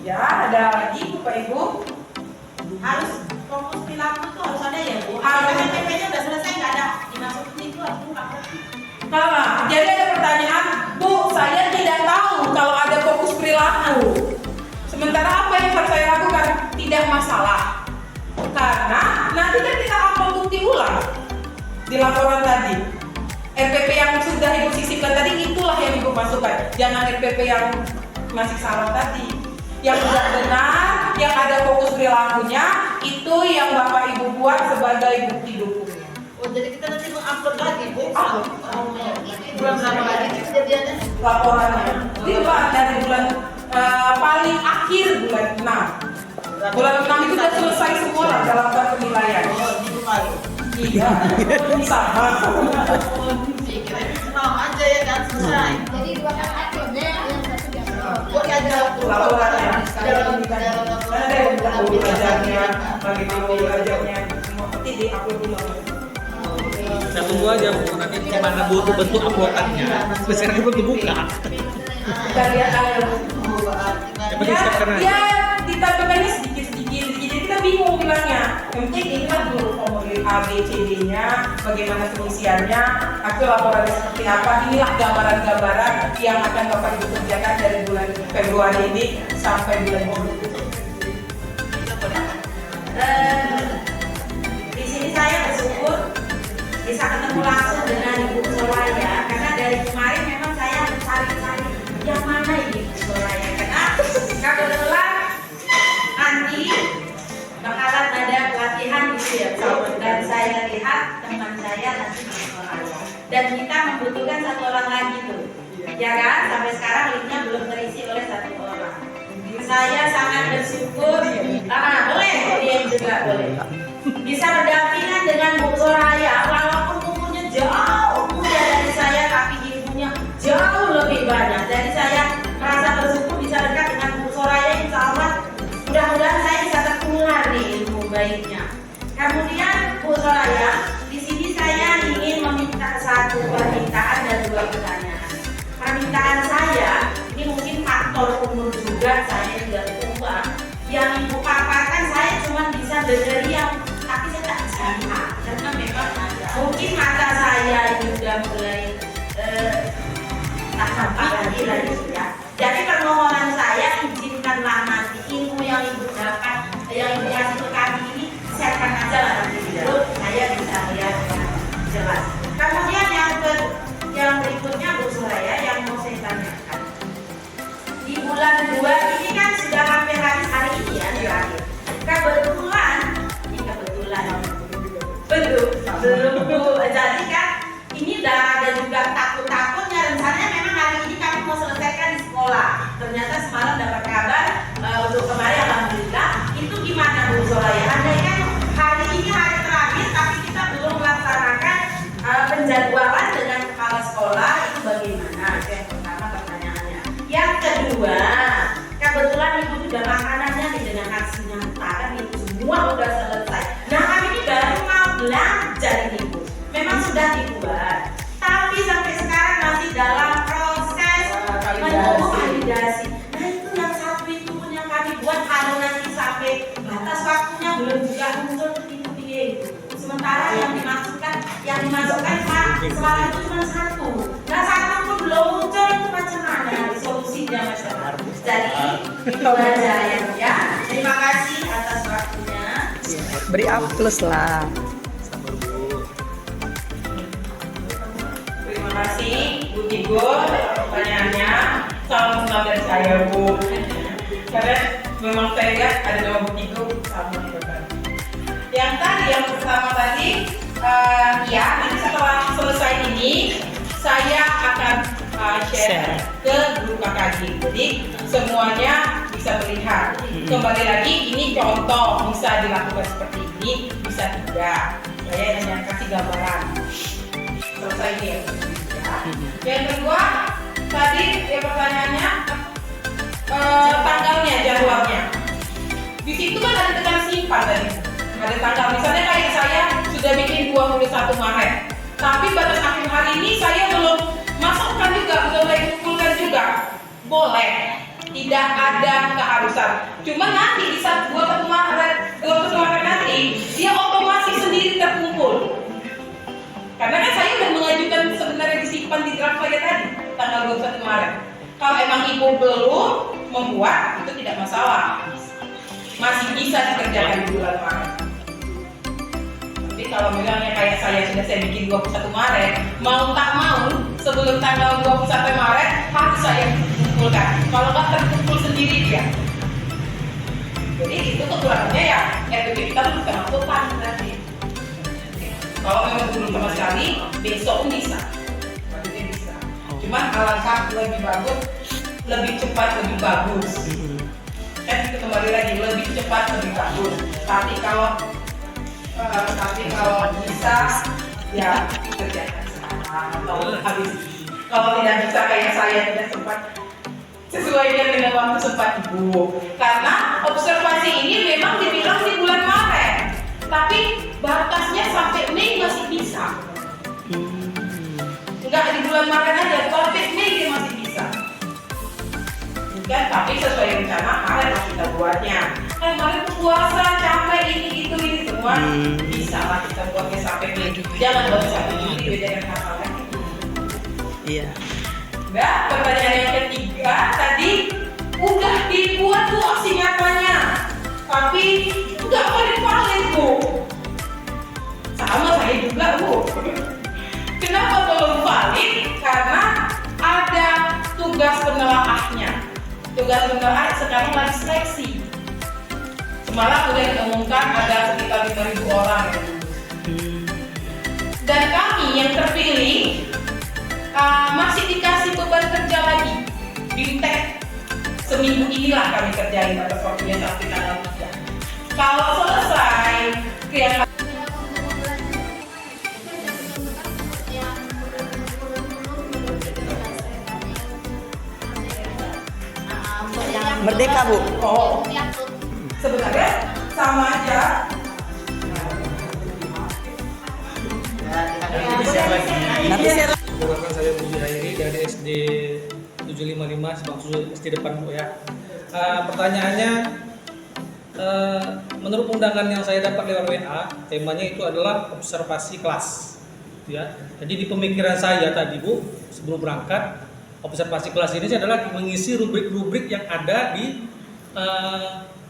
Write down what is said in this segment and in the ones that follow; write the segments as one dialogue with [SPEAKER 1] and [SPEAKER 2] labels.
[SPEAKER 1] Ya, ada lagi Bapak Ibu.
[SPEAKER 2] Harus fokus perilaku tuh harus ada ya Bu.
[SPEAKER 1] Harus.
[SPEAKER 2] PPP-nya udah selesai nggak ada dimasukin itu aku nggak ngerti.
[SPEAKER 1] Jadi ada pertanyaan, Bu, saya tidak tahu kalau ada fokus perilaku. Sementara apa yang harus saya lakukan? Tidak masalah. Karena nanti kan kita upload bukti ulang di laporan tadi. RPP yang sudah Ibu sisipkan tadi itulah yang Ibu masukkan. Jangan RPP yang masih salah tadi. Yang sudah benar, yang ada fokus perilakunya, itu yang Bapak Ibu buat sebagai bukti dukungnya.
[SPEAKER 2] Oh jadi kita nanti mengupload lagi Bu.
[SPEAKER 1] Upload.
[SPEAKER 2] Bulan berapa lagi kejadiannya?
[SPEAKER 1] Laporannya bulan dari bulan paling akhir bulan 6. Bulan 6 itu sudah selesai semua lah dalam penilaian.
[SPEAKER 2] Oh gitu kali.
[SPEAKER 1] Iya, sama.
[SPEAKER 2] Kira senang aja ya kan selesai.
[SPEAKER 3] Jadi dua kali uploadnya yang satu di upload.
[SPEAKER 2] Oh ya ada
[SPEAKER 1] Laporannya
[SPEAKER 2] dalam
[SPEAKER 1] sekarang ini kan ada yang bilang belajarnya, bagaimana belajarnya, semua nanti di upload dulu.
[SPEAKER 4] Saya tunggu aja Bu, nanti gimana butuh bentuk uploadannya. Sekarang itu belum buka.
[SPEAKER 1] Kita lihat aja.
[SPEAKER 4] Yang penting step karena
[SPEAKER 1] Ya, ditampilkannya sedikit-sedikit, jadi kita bingung bilangnya. Yang penting inilah dulu formulir A, B, C, D-nya, bagaimana pengisiannya, aku laporannya seperti apa, inilah gambaran-gambaran yang akan Bapak Ibu kerjakan dari bulan Februari ini sampai bulan Juli.
[SPEAKER 2] Di sini saya bersyukur bisa ketemu langsung dengan Ibu Soraya karena dari kemarin memang saya mencari-cari yang mana ini Ibu Soraya karena kebetulan nanti bakalan ada pelatihan gitu ya dan saya lihat teman saya nanti Ibu Soraya dan kita membutuhkan satu orang lagi tuh ya kan sampai sekarang linknya belum terisi oleh satu orang. Saya sangat bersyukur boleh dia juga boleh bisa berdampingan dengan Bu Soraya walaupun umurnya jauh muda dari saya tapi ilmunya jauh lebih banyak. Jadi saya merasa bersyukur bisa dekat dengan Bu Soraya, insya Allah mudah-mudahan saya bisa tertular nih ilmu baiknya. Kemudian Bu Soraya, di sini saya ingin meminta satu permintaan dan dua pertanyaan. Permintaan saya ini mungkin faktor umur juga, saya juga tua. Yang Ibu paparkan saya cuma bisa dengar yang tapi saya tak bisa lihat karena memang mungkin mata saya ini sudah mulai tak nampak lagi ya. Jadi permohonan saya izinkanlah nanti ilmu yang Ibu dapat yang Ibu kasih ke kami ini sharekan aja lah nanti itu saya bisa lihat dengan jelas. Kemudian yang berikutnya Bu Soraya yang mau saya tanyakan di bulan 2 ini kan sudah hampir habis hari ini ya terakhir. Kebetulan belum jadi kan ini udah ada juga takut-takutnya rencananya memang hari ini kami mau selesaikan di sekolah ternyata semalam dapat kabar untuk kemarin alhamdulillah itu gimana Bu Soraya andai kan hari ini hari terakhir tapi kita belum melaksanakan penjadwalan dengan kepala sekolah itu bagaimana itu yang pertama pertanyaannya. Yang kedua kebetulan Ibu juga makanannya nih dengan aksi nyata kan itu semua udah selesai. Nah kami ini baru mau belajar ini Bu. Memang sudah dibuat, tapi sampai sekarang masih dalam proses menunggu validasi. Nah itu yang satu itu pun yang kami buat kalau nanti sampai batas waktunya belum juga muncul itu. Sementara yang dimasukkan Pak selalu itu cuma satu. Nah satu pun belum muncul itu macam mana solusinya masalah. Jadi itu aja ya. Terima kasih atas waktunya.
[SPEAKER 5] Beri A+ lah.
[SPEAKER 1] Terima kasih Bu Tigo pertanyaannya. Salam kenal dari saya Bu. Karena memang saya lihat ada nama Bu Tigo sama juga. Yang tadi yang pertama tadi ya nanti setelah selesai ini saya akan share ke grup KKJ. Jadi semuanya bisa melihat. Kembali lagi ini contoh bisa dilakukan seperti ini, bisa tidak. Saya hanya kasih gambaran. Selesai ya. Yang kedua tadi ya pertanyaannya tanggalnya, jadwalnya. Di situ kan ada tekan simpan tadi. Ada tanggal. Misalnya kayak saya sudah bikin 21 Maret. Tapi batas akhir hari ini saya belum masukkan juga, belum kumpulkan juga. Boleh. Tidak ada keharusan. Cuma nanti di saat 21 Maret nanti dia otomatis sendiri terkumpul. Karena kan saya udah mengajukan sebenarnya disimpan di draft saya tadi tanggal 21 Maret. Kalau emang ibu belum membuat itu tidak masalah, masih bisa dikerjakan di bulan Maret. Tapi kalau bilangnya kayak saya bikin 21 Maret, mau tak mau sebelum tanggal 21 Maret harus saya kumpulkan. Kalau nggak terkumpul sendiri dia. Jadi itu kekurangannya ya, RPP kita harus kita masukkan nanti. Kalau memang belum sama sekali, besok pun bisa. Maksudnya bisa. Cuman alangkah lebih bagus, lebih cepat, lebih bagus. Kan itu kembali lagi, lebih cepat, lebih bagus. Tapi kalau bisa, ya kerjakan sekarang atau habis. Kalau tidak bisa kayak saya tidak sempat sesuaikan dengan waktu sempat ibu. Karena observasi ini memang dibilang di bulan Maret, tapi batasnya sampai Mei masih bisa. Enggak di bulan Maret aja, sampai Mei dia masih bisa. Bukan, tapi sesuai rencana Maret masih kita buatnya. Kan Maret puasa, capek ini semua bisa lah kita buatnya sampai Mei. Jangan buat sampai Juli, beda dengan hal lain.
[SPEAKER 5] Iya.
[SPEAKER 1] Nah, pertanyaan yang ketiga tadi udah dibuat tuh aksi nyatanya, tapi nggak valid bu. Sama saya juga bu. Kenapa belum valid? Karena ada tugas penelaahnya. Tugas penelaah sekarang lagi seleksi. Semalam udah diumumkan ada sekitar 5.000 orang. Dan kami yang terpilih masih dikasih beban kerja lagi. Bintek seminggu inilah kami kerjain atas waktunya sampai tanggal 3. Kalau selesai kelihatan
[SPEAKER 5] Merdeka, Bu.
[SPEAKER 1] oh sebenarnya sama aja.
[SPEAKER 5] Nanti saya
[SPEAKER 4] Perkenalkan saya Budi Hairi dari SD 755 Sebangsu SD depan Bu ya. Pertanyaannya, menurut undangan yang saya dapat lewat WA, temanya itu adalah observasi kelas, ya. Jadi di pemikiran saya tadi Bu, sebelum berangkat, observasi kelas ini adalah mengisi rubrik-rubrik yang ada di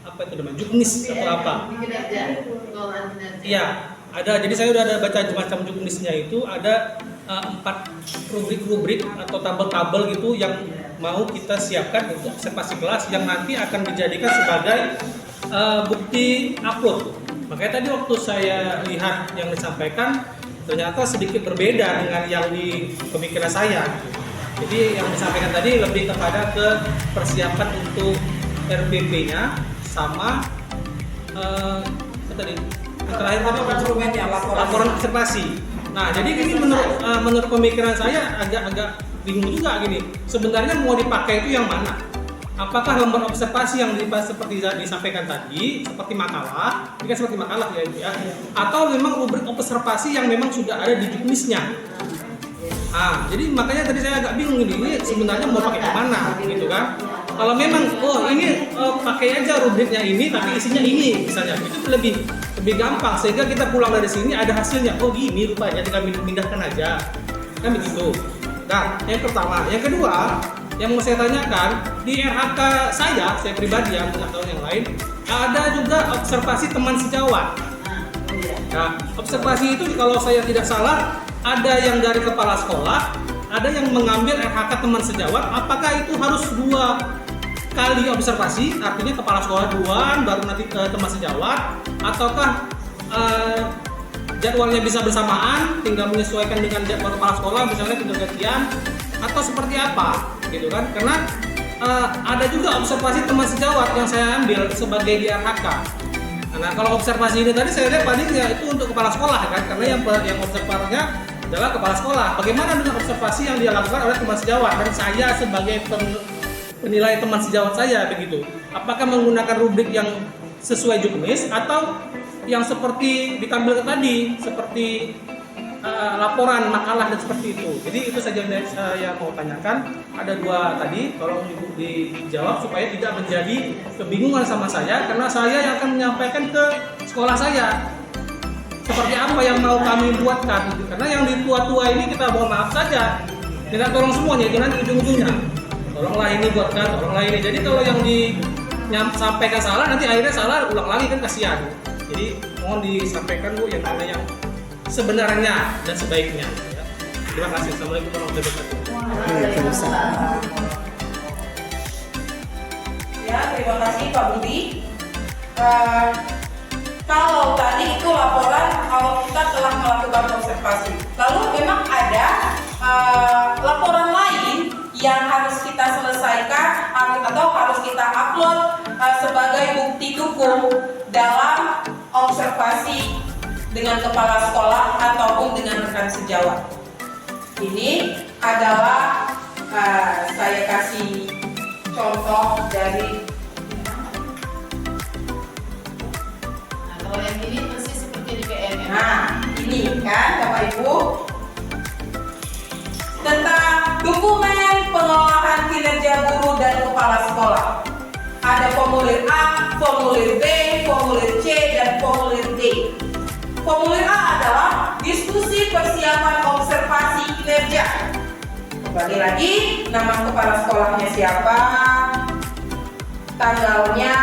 [SPEAKER 4] apa itu namanya, juknis atau apa? Iya, ada. Jadi saya udah ada baca macam juknisnya itu ada 4 rubrik-rubrik atau tabel-tabel gitu yang mau kita siapkan untuk observasi kelas yang nanti akan dijadikan sebagai bukti upload. Makanya tadi waktu saya lihat yang disampaikan ternyata sedikit berbeda dengan yang di pemikiran saya. Jadi yang disampaikan tadi lebih kepada ke persiapan untuk RPP-nya sama apa tadi? Terakhir tadi laporan observasi. Nah, jadi ini menurut pemikiran saya agak bingung juga gini. Sebenarnya mau dipakai itu yang mana? Apakah lembar observasi yang seperti disampaikan tadi, seperti makalah, ini kan seperti makalah ya, atau memang rubrik observasi yang memang sudah ada di juknisnya? Jadi makanya tadi saya agak bingung ini sebenarnya mau pakai yang mana, gitu kan? Kalau memang ini pakai aja rubriknya ini tapi isinya ini misalnya, itu lebih gampang sehingga kita pulang dari sini ada hasilnya. Oh gini rupanya, tinggal pindahkan aja, kan begitu. Nah, yang pertama, yang kedua, yang mau saya tanyakan di RHK saya pribadi yang nggak tahu yang lain, ada juga observasi teman sejawat. Nah, observasi itu kalau saya tidak salah ada yang dari kepala sekolah, ada yang mengambil RHK teman sejawat. Apakah itu harus 2 kali observasi, artinya kepala sekolah duluan baru nanti teman sejawat, ataukah jadwalnya bisa bersamaan, tinggal menyesuaikan dengan jadwal kepala sekolah, misalnya tinggal gantian, atau seperti apa, gitu kan? Karena ada juga observasi teman sejawat yang saya ambil sebagai di RHK. Nah, kalau observasi ini tadi saya lihat palingnya itu untuk kepala sekolah kan, karena yang observernya adalah kepala sekolah. Bagaimana dengan observasi yang dia lakukan oleh teman sejawat dan saya sebagai penilai teman sejawat saya begitu? Apakah menggunakan rubrik yang sesuai juknis atau yang seperti ditampilkan tadi, seperti laporan makalah dan seperti itu. Jadi itu saja yang saya mau tanyakan. Ada 2 tadi, tolong Ibu dijawab supaya tidak menjadi kebingungan sama saya, karena saya yang akan menyampaikan ke sekolah saya seperti apa yang mau kami buatkan. Karena yang di tua-tua ini kita mohon maaf saja, tidak tolong semuanya, itu nanti ujung-ujungnya tolonglah ini buatkan, tolonglah ini. Jadi kalau yang sampaikan salah, nanti akhirnya salah ulang lagi, kan kasihan. Jadi mohon disampaikan Bu yang mana yang sebenarnya dan sebaiknya ya. Terima kasih. Assalamualaikum warahmatullahi wabarakatuh.
[SPEAKER 5] Waalaikumsalam.
[SPEAKER 2] Ya, terima kasih Pak Budi. Kalau tadi itu laporan kalau kita telah melakukan observasi, lalu memang ada laporan lain yang harus kita selesaikan atau harus kita upload sebagai bukti dukung dalam observasi dengan kepala sekolah ataupun dengan rekan sejawat. Ini adalah saya kasih contoh dari.
[SPEAKER 3] Nah, kalau yang ini persis seperti di PN.
[SPEAKER 2] Nah, ini kan Bapak Ibu tentang dokumen pengolahan kinerja guru dan kepala sekolah. Ada formulir A, formulir B, formulir C, dan formulir D. Formulir A adalah diskusi persiapan observasi kinerja. Kembali lagi, nama kepala sekolahnya siapa, tanggalnya,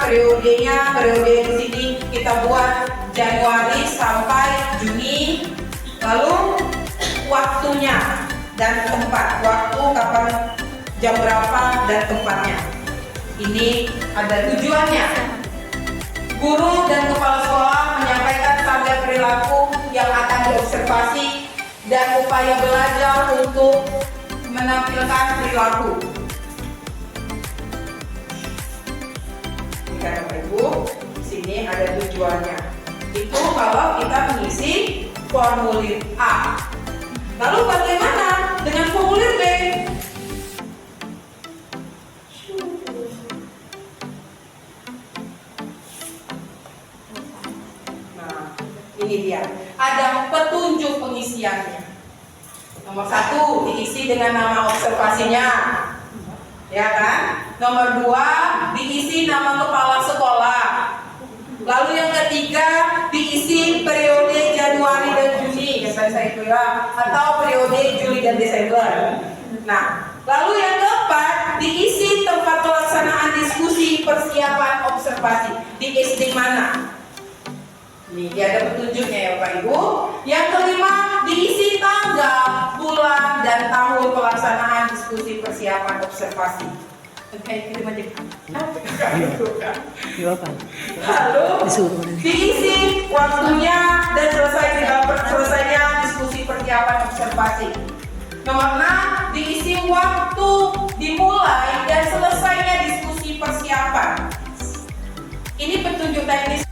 [SPEAKER 2] periodenya, periode di sini kita buat Januari sampai Juni, lalu waktunya dan tempat, waktu kapan, jam berapa dan tempatnya. Ini ada tujuannya. Guru dan kepala sekolah menyampaikan standar perilaku yang akan diobservasi dan upaya belajar untuk menampilkan perilaku. Ini Bapak Ibu, di sini ada tujuannya. Itu kalau kita mengisi formulir A. Lalu bagaimana dengan formulir B? Nah, ini dia. Ada petunjuk pengisiannya. Nomor 1 diisi dengan nama observasinya, ya kan? Nomor 2 diisi nama kepala sekolah. Lalu yang ketiga diisi periode Januari dan Juni, yang tadi saya bilang, atau periode Juli dan Desember. Nah, lalu yang keempat diisi tempat pelaksanaan diskusi persiapan observasi. Di SD mana? Nih, ada petunjuknya ya Bapak Ibu. Yang kelima diisi tanggal, bulan, dan tahun pelaksanaan diskusi persiapan observasi. Oke, kirim aja. Lalu diisi waktunya dan selesainya diskusi persiapan observasi. Nomor 6 diisi waktu dimulai dan selesainya diskusi persiapan. Ini petunjuk teknis.